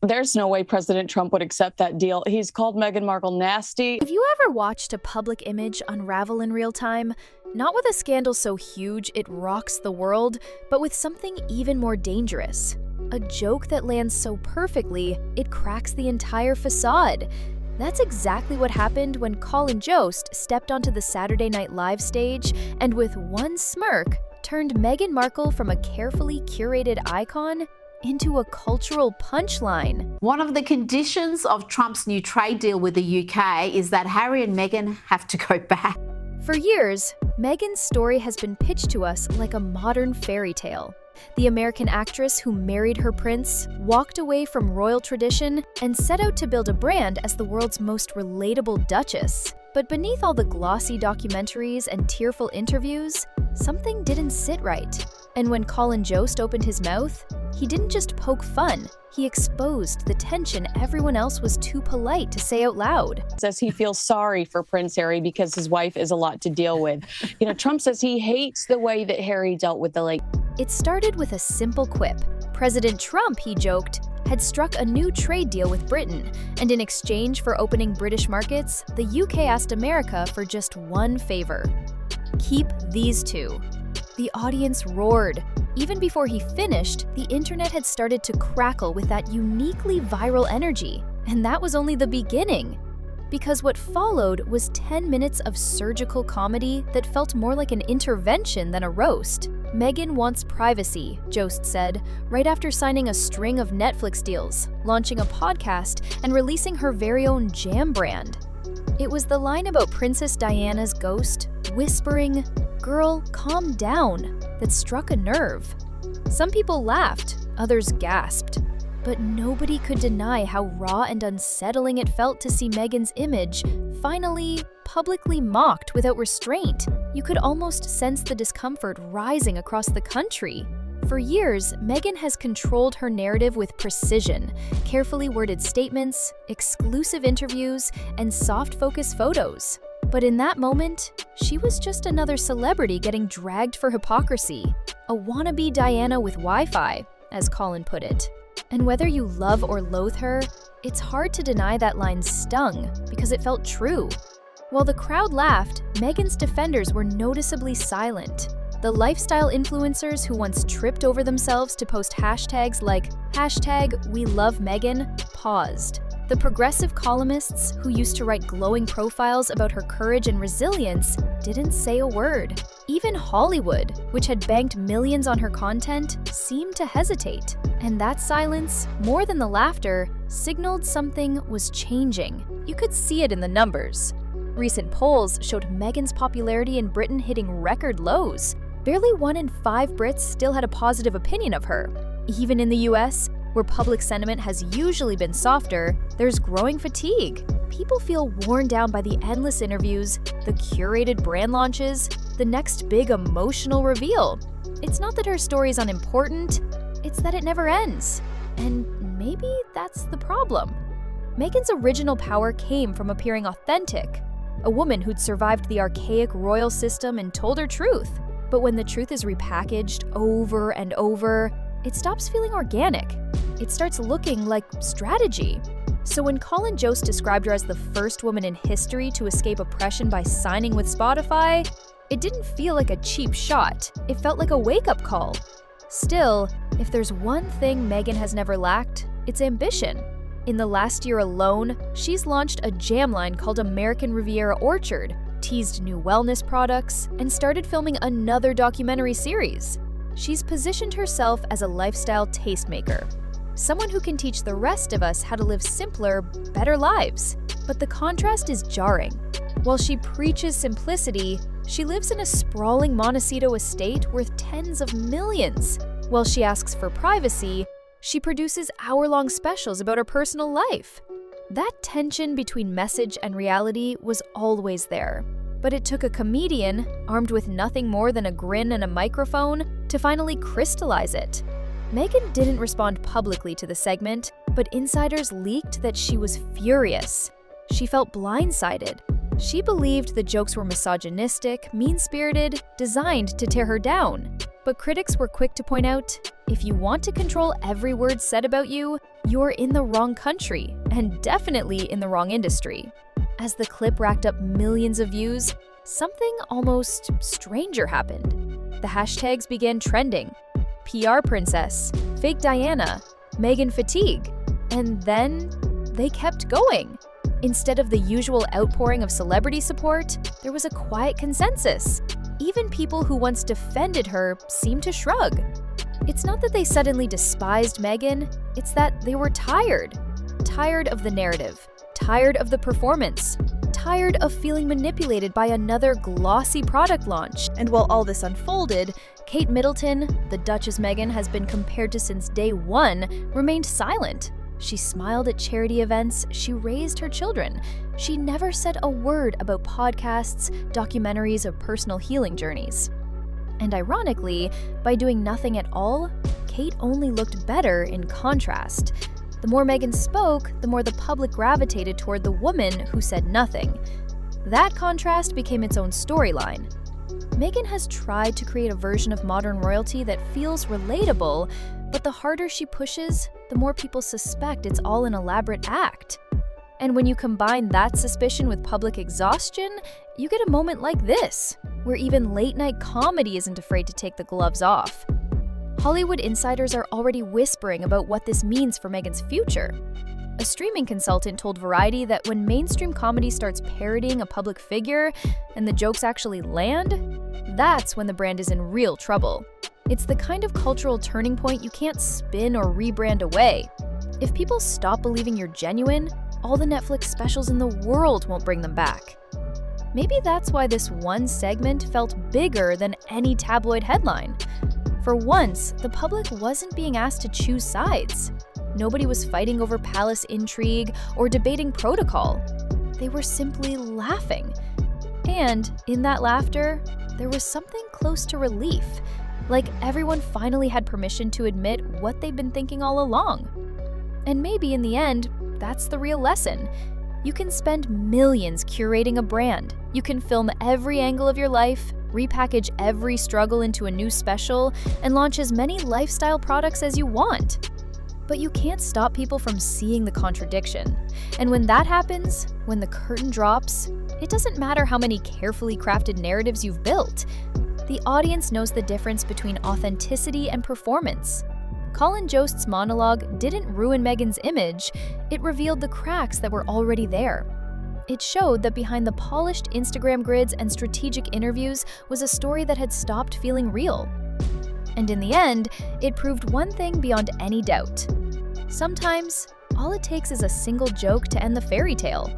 There's no way President Trump would accept that deal. He's called Meghan Markle nasty. Have you ever watched a public image unravel in real time? Not with a scandal so huge it rocks the world, but with something even more dangerous. A joke that lands so perfectly, it cracks the entire facade. That's exactly what happened when Colin Jost stepped onto the Saturday Night Live stage and with one smirk, turned Meghan Markle from a carefully curated icon into a cultural punchline. One of the conditions of Trump's new trade deal with the UK is that Harry and Meghan have to go back. For years, Meghan's story has been pitched to us like a modern fairy tale. The American actress who married her prince, walked away from royal tradition, and set out to build a brand as the world's most relatable Duchess. But beneath all the glossy documentaries and tearful interviews, something didn't sit right. And when Colin Jost opened his mouth, he didn't just poke fun, he exposed the tension everyone else was too polite to say out loud. Says he feels sorry for Prince Harry because his wife is a lot to deal with. Trump says he hates the way that Harry dealt with the late. It started with a simple quip. President Trump, he joked, had struck a new trade deal with Britain, and in exchange for opening British markets, the UK asked America for just one favor: keep these two. The audience roared. Even before he finished, the internet had started to crackle with that uniquely viral energy. And that was only the beginning. Because what followed was 10 minutes of surgical comedy that felt more like an intervention than a roast. Meghan wants privacy, Jost said, right after signing a string of Netflix deals, launching a podcast, and releasing her very own jam brand. It was the line about Princess Diana's ghost whispering, "Girl, calm down," that struck a nerve. Some people laughed, others gasped. But nobody could deny how raw and unsettling it felt to see Meghan's image finally, publicly mocked without restraint. You could almost sense the discomfort rising across the country. For years, Meghan has controlled her narrative with precision, carefully worded statements, exclusive interviews, and soft-focus photos. But in that moment, she was just another celebrity getting dragged for hypocrisy. A wannabe Diana with Wi-Fi, as Colin put it. And whether you love or loathe her, it's hard to deny that line stung because it felt true. While the crowd laughed, Meghan's defenders were noticeably silent. The lifestyle influencers who once tripped over themselves to post hashtags like #WeLoveMeghan paused. The progressive columnists who used to write glowing profiles about her courage and resilience didn't say a word. Even Hollywood, which had banked millions on her content, seemed to hesitate. And that silence, more than the laughter, signaled something was changing. You could see it in the numbers. Recent polls showed Meghan's popularity in Britain hitting record lows. Barely 1 in 5 Brits still had a positive opinion of her. Even in the US, where public sentiment has usually been softer, there's growing fatigue. People feel worn down by the endless interviews, the curated brand launches, the next big emotional reveal. It's not that her story is unimportant, it's that it never ends. And maybe that's the problem. Meghan's original power came from appearing authentic, a woman who'd survived the archaic royal system and told her truth. But when the truth is repackaged over and over, it stops feeling organic. It starts looking like strategy. So when Colin Jost described her as the first woman in history to escape oppression by signing with Spotify, it didn't feel like a cheap shot. It felt like a wake-up call. Still, if there's one thing Meghan has never lacked, it's ambition. In the last year alone, she's launched a jam line called American Riviera Orchard, teased new wellness products, and started filming another documentary series. She's positioned herself as a lifestyle tastemaker, someone who can teach the rest of us how to live simpler, better lives. But the contrast is jarring. While she preaches simplicity, she lives in a sprawling Montecito estate worth tens of millions. While she asks for privacy, she produces hour-long specials about her personal life. That tension between message and reality was always there. But it took a comedian, armed with nothing more than a grin and a microphone, to finally crystallize it. Meghan didn't respond publicly to the segment, but insiders leaked that she was furious. She felt blindsided. She believed the jokes were misogynistic, mean-spirited, designed to tear her down. But critics were quick to point out, if you want to control every word said about you, you're in the wrong country, and definitely in the wrong industry. As the clip racked up millions of views, something almost stranger happened. The hashtags began trending. PR princess, fake Diana, Meghan fatigue, and then they kept going. Instead of the usual outpouring of celebrity support, there was a quiet consensus. Even people who once defended her seemed to shrug. It's not that they suddenly despised Meghan, it's that they were tired. Tired of the narrative, tired of the performance, tired of feeling manipulated by another glossy product launch. And while all this unfolded, Kate Middleton, the Duchess Meghan has been compared to since day one, remained silent. She smiled at charity events, she raised her children. She never said a word about podcasts, documentaries, or personal healing journeys. And ironically, by doing nothing at all, Kate only looked better in contrast. The more Meghan spoke, the more the public gravitated toward the woman who said nothing. That contrast became its own storyline. Meghan has tried to create a version of modern royalty that feels relatable, but the harder she pushes, the more people suspect it's all an elaborate act. And when you combine that suspicion with public exhaustion, you get a moment like this, where even late-night comedy isn't afraid to take the gloves off. Hollywood insiders are already whispering about what this means for Meghan's future. A streaming consultant told Variety that when mainstream comedy starts parodying a public figure and the jokes actually land, that's when the brand is in real trouble. It's the kind of cultural turning point you can't spin or rebrand away. If people stop believing you're genuine, all the Netflix specials in the world won't bring them back. Maybe that's why this one segment felt bigger than any tabloid headline. For once, the public wasn't being asked to choose sides. Nobody was fighting over palace intrigue or debating protocol. They were simply laughing. And in that laughter, there was something close to relief, like everyone finally had permission to admit what they'd been thinking all along. And maybe in the end, that's the real lesson. You can spend millions curating a brand. You can film every angle of your life, repackage every struggle into a new special, and launch as many lifestyle products as you want. But you can't stop people from seeing the contradiction. And when that happens, when the curtain drops, it doesn't matter how many carefully crafted narratives you've built. The audience knows the difference between authenticity and performance. Colin Jost's monologue didn't ruin Meghan's image, it revealed the cracks that were already there. It showed that behind the polished Instagram grids and strategic interviews was a story that had stopped feeling real. And in the end, it proved one thing beyond any doubt. Sometimes, all it takes is a single joke to end the fairy tale.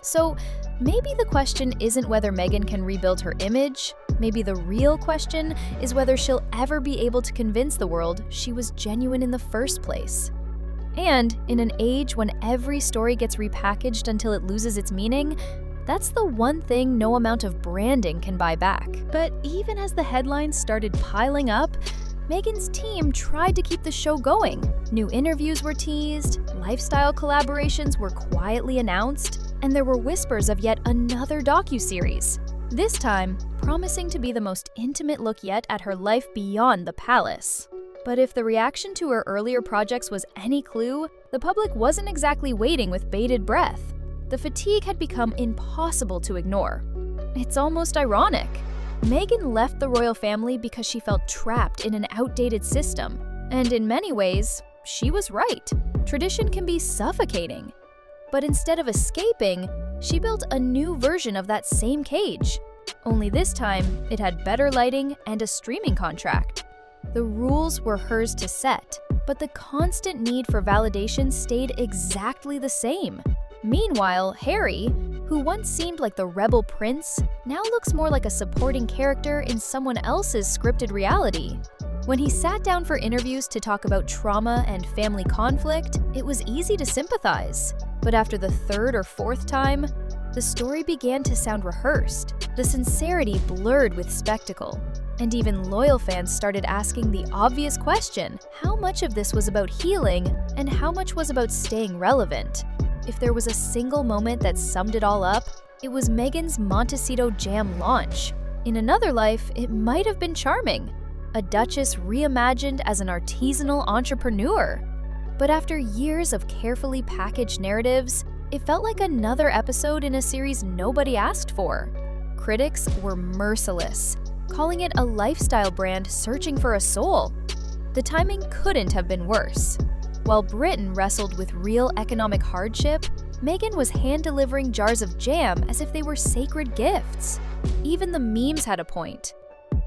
So, maybe the question isn't whether Meghan can rebuild her image. Maybe the real question is whether she'll ever be able to convince the world she was genuine in the first place. And in an age when every story gets repackaged until it loses its meaning, that's the one thing no amount of branding can buy back. But even as the headlines started piling up, Meghan's team tried to keep the show going. New interviews were teased, lifestyle collaborations were quietly announced, and there were whispers of yet another docuseries. This time, promising to be the most intimate look yet at her life beyond the palace. But if the reaction to her earlier projects was any clue, the public wasn't exactly waiting with bated breath. The fatigue had become impossible to ignore. It's almost ironic. Meghan left the royal family because she felt trapped in an outdated system. And in many ways, she was right. Tradition can be suffocating. But instead of escaping, she built a new version of that same cage. Only this time, it had better lighting and a streaming contract. The rules were hers to set, but the constant need for validation stayed exactly the same. Meanwhile, Harry, who once seemed like the rebel prince, now looks more like a supporting character in someone else's scripted reality. When he sat down for interviews to talk about trauma and family conflict, it was easy to sympathize. But after the third or fourth time, the story began to sound rehearsed. The sincerity blurred with spectacle. And even loyal fans started asking the obvious question, how much of this was about healing and how much was about staying relevant? If there was a single moment that summed it all up, it was Meghan's Montecito Jam launch. In another life, it might have been charming. a Duchess reimagined as an artisanal entrepreneur. But after years of carefully packaged narratives, it felt like another episode in a series nobody asked for. Critics were merciless, calling it a lifestyle brand searching for a soul. The timing couldn't have been worse. While Britain wrestled with real economic hardship, Meghan was hand-delivering jars of jam as if they were sacred gifts. Even the memes had a point.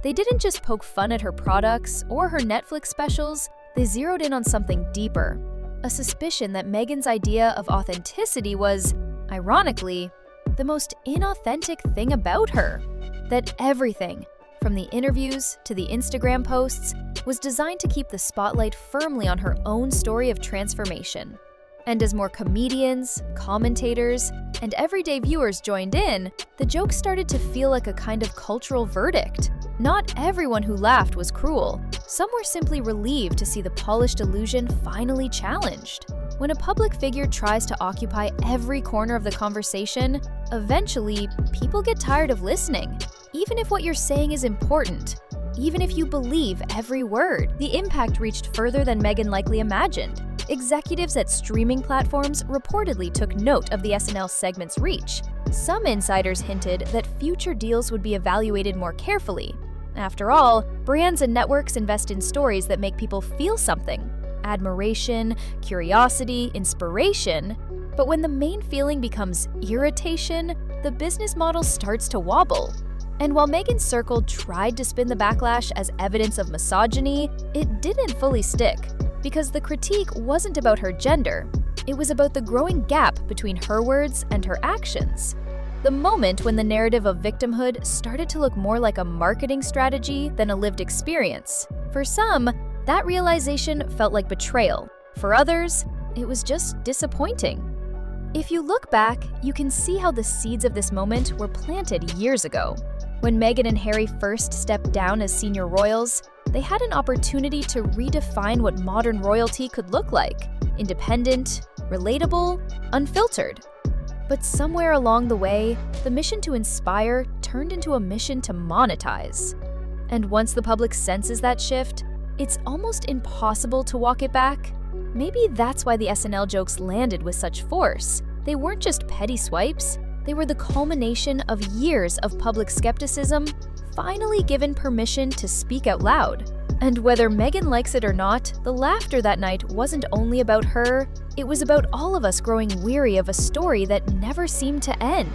They didn't just poke fun at her products or her Netflix specials, they zeroed in on something deeper. A suspicion that Meghan's idea of authenticity was, ironically, the most inauthentic thing about her. That everything, from the interviews to the Instagram posts, was designed to keep the spotlight firmly on her own story of transformation. And as more comedians, commentators, and everyday viewers joined in, the joke started to feel like a kind of cultural verdict. Not everyone who laughed was cruel. Some were simply relieved to see the polished illusion finally challenged. When a public figure tries to occupy every corner of the conversation, eventually, people get tired of listening. Even if what you're saying is important, even if you believe every word, the impact reached further than Meghan likely imagined. Executives at streaming platforms reportedly took note of the SNL segment's reach. Some insiders hinted that future deals would be evaluated more carefully. After all, brands and networks invest in stories that make people feel something: admiration, curiosity, inspiration. But when the main feeling becomes irritation, the business model starts to wobble. And while Meghan's circle tried to spin the backlash as evidence of misogyny, it didn't fully stick. Because the critique wasn't about her gender, it was about the growing gap between her words and her actions. The moment when the narrative of victimhood started to look more like a marketing strategy than a lived experience. For some, that realization felt like betrayal. For others, it was just disappointing. If you look back, you can see how the seeds of this moment were planted years ago. When Meghan and Harry first stepped down as senior royals, they had an opportunity to redefine what modern royalty could look like: independent, relatable, unfiltered. But somewhere along the way, the mission to inspire turned into a mission to monetize. And once the public senses that shift, it's almost impossible to walk it back. Maybe that's why the SNL jokes landed with such force. They weren't just petty swipes, they were the culmination of years of public skepticism finally given permission to speak out loud. And whether Meghan likes it or not, the laughter that night wasn't only about her, it was about all of us growing weary of a story that never seemed to end.